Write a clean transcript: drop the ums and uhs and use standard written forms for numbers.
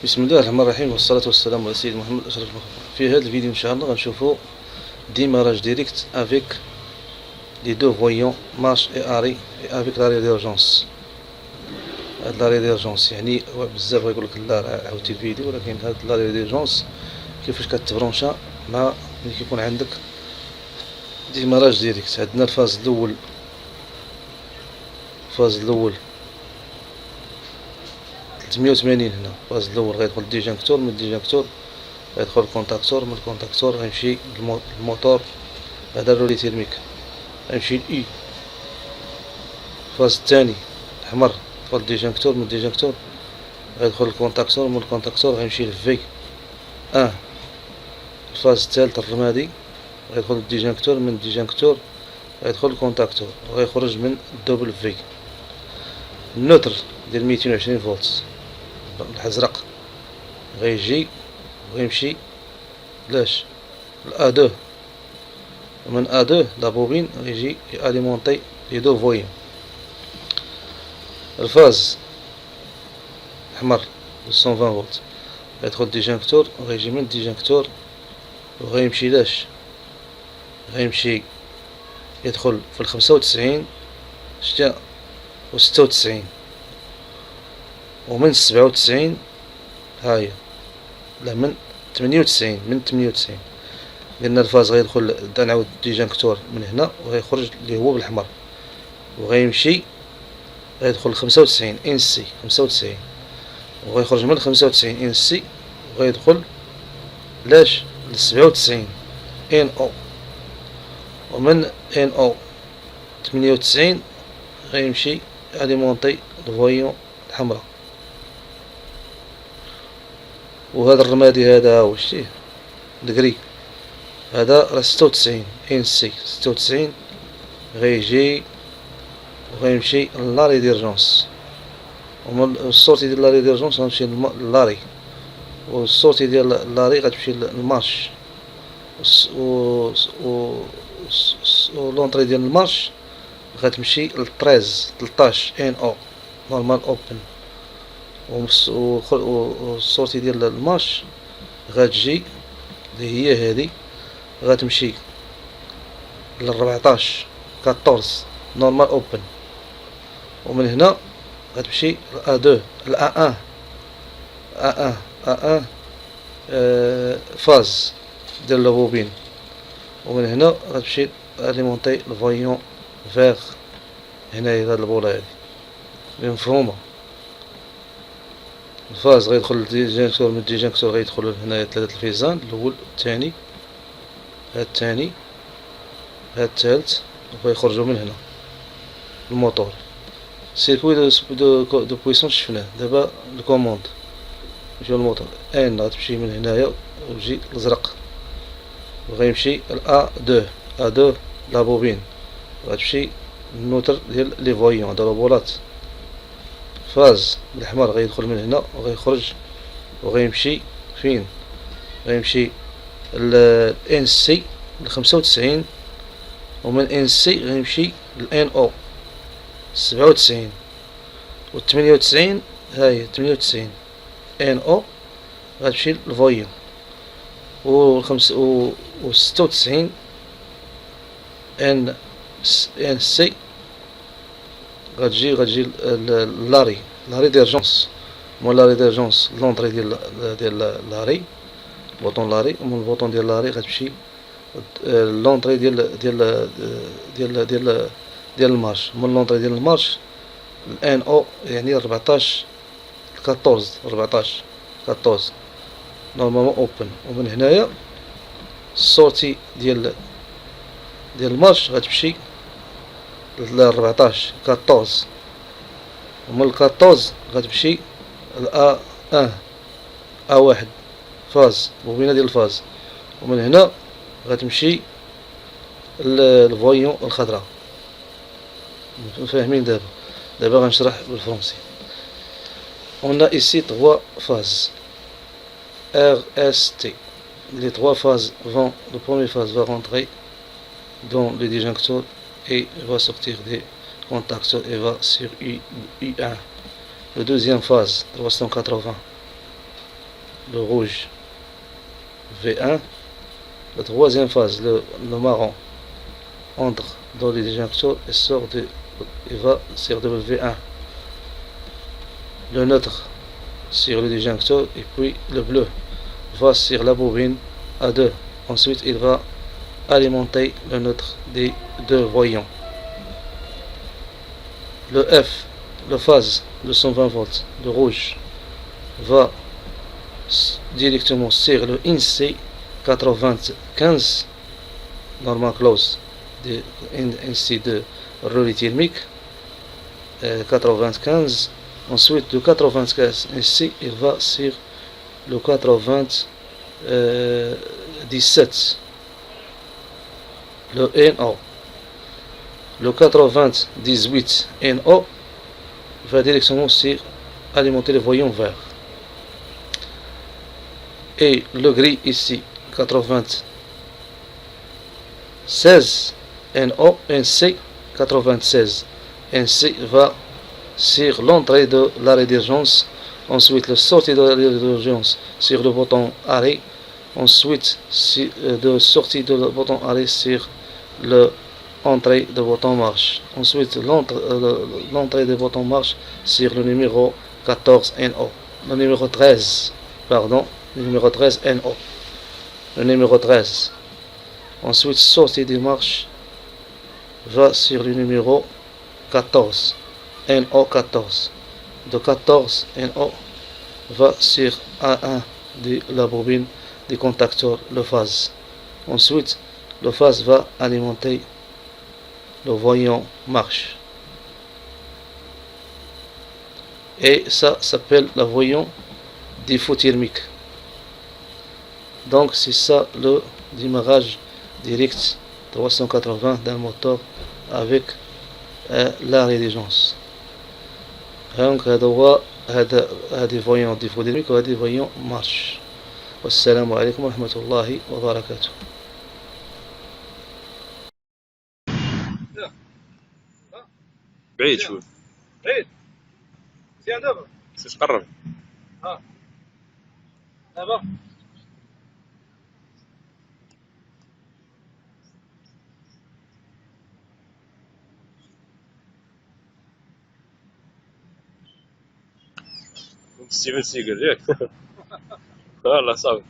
بسم الله الرحمن الرحيم، والصلاة والسلام على سيدنا محمد أشرف المخلوقين. في هذا الفيديو إن شاء الله غنشوفو démarrage direct avec les deux voyants marche et arrêt et avec l'arrêt d'urgence. هاد l'arrêt d'urgence يعني بزاف غيقولك لا عاودتي الفيديو، ولكن هاد l'arrêt d'urgence كيفاش كتبرونشا مع ملي كيكون عندك démarrage direct. عندنا الفاز الأول 380. هنا الفاز الأول غيدخل الديجانكتور، من الديجانكتور غيدخل الكونتاكتور، من الكونتاكتور غيمشي الموتور، هذا الرولي تيرميك غيمشي لإي. الفاز الثاني الأحمر يدخل الديجانكتور، من الديجانكتور غيدخل الكونتاكتور، من الكونتاكتور غيمشي لفي ان. الفاز الثالث الرمادي غيدخل الديجانكتور، من الديجانكتور غيدخل الكونتاكتور وغيخرج من الدوبل في. النوتر ديال 220 فولت الازرق غيجي وغيمشي لاش لأ دو، ومن أ دو لا بوبين غيجي ياليمونطي لي دو فويون. الفاز الأحمر 120 فولت غيدخل الديجانكتور وغيجي من الديجانكتور وغيمشي لاش، غيمشي يدخل في 95 و 96 ومن 97 هاهي، لا من 98 من 98 قلنا الفاز غيدخل نعاود الديجانكتور من هنا وغيخرج اللي هو بالأحمر وغيمشي غيدخل 95 ان سي 95 وغيخرج من 95 ان سي وغيدخل لاش ل 97 ان او، ومن ان او 98 غيمشي اليمونطي الفويون الحمراء. وهذا الرمادي هذا واش فيه دكري هذا راه 96 ان سي 96 غيجي وغيمشي لاري ديرجونس، ومن السورتي ديال لاري ديرجونس غنمشي للاري، والسورتي ديال لاري غتمشي للمارش، و لونطري ديال المارش غتمشي ل 13 ان او نورمال اوبن، والسورتي ديال المارش غتجي اللي هي هذه غتمشي ل 14 نورمال اوبن، ومن هنا غتمشي ل A2 ل A1 فاز ديال البوبين، ومن هنا غتمشي اليمونطي الفويون فيغ هنايا هاد البوله هادي مفهومه. الفاز غيدخل للديجانكتور، من الديجانكتور غيدخل هنايا 3 الفيزان، الاول الثاني هاد الثاني هاد الثالث، وغيخرجوا من هنا الموتور. سيركوي دو بويسونس شفناه. دابا الكوموند نمشيو للموتور ان غتمشي من هنايا وتجي الازرق وغيمشي ل A2 لا بوبين غتمشي النوتر ديال لي فويون ديال البولات. فاز الاحمر غيدخل من هنا وغيخرج وغيمشي فين، غيمشي ل ان سي ل 95، ومن ان سي غيمشي ل ان او 97 و 98 هاهي 98 ان او غتمشي للفويون، و 96 ان سي غتجي لاري ديرجونس. مول لاري ديرجونس لونطري ديال لاري بوطون لاري، ومن البوطون ديال لاري غتمشي لونطري ديال المارش، من لونطري ديال المارش الان او يعني 14 نورمالمون اوبن، ومن هنايا السورتي ديال المارش غتمشي ل 14 ومن 14 غتمشي ل A1 فاز بوبينه ديال الفاز، ومن هنا غتمشي للفويون الخضراء. فاهمين؟ دابا غنشرح بالفرنسي. On a ici 3 phases RST. Les 3 phases vont, la première phase va rentrer dans le disjoncteur et va sortir des contacteurs et va sur U1. La deuxième phase 380 le rouge V1. La troisième phase, le marron, entre dans le disjoncteur et sort et va sur W1. Le neutre sur le disjoncteur et puis le bleu va sur la bobine A2. Ensuite, il va alimenter le neutre des deux voyants. Le F, la phase de 120 volts, de rouge, va directement sur le INC 95, normal close, de INC de relais thermique 95. Ensuite, le 95 ici, il va sur le 97, le NO. Le 98 NO va directement sur alimenter le voyant vert. Et le gris ici, 96 NO, NC 96. NC va sur l'entrée de l'arrêt d'urgence, ensuite la sortie de l'arrêt d'urgence sur le bouton arrêt, ensuite de sortie de le bouton arrêt sur l'entrée de bouton marche, ensuite l'entrée de bouton marche sur le numéro 14 NO, le numéro 13, pardon, le numéro 13 NO, le numéro 13, ensuite sortie des marches va sur le numéro 14 NO14. De 14 NO va sur A1 de la bobine des contacteurs, le phase. Ensuite, le phase va alimenter le voyant marche. Et ça s'appelle le voyant défaut thermique. Donc c'est ça le démarrage direct 380 d'un moteur avec l'arrêt d'urgence. Donc هذا voyant défaut thermique وهذا voyant marche. والسلام عليكم ورحمة الله وبركاته. بعيد شوي. بعيد زين دابا بس قرب. دابا ستيفن سيجل ياك. والله صافي.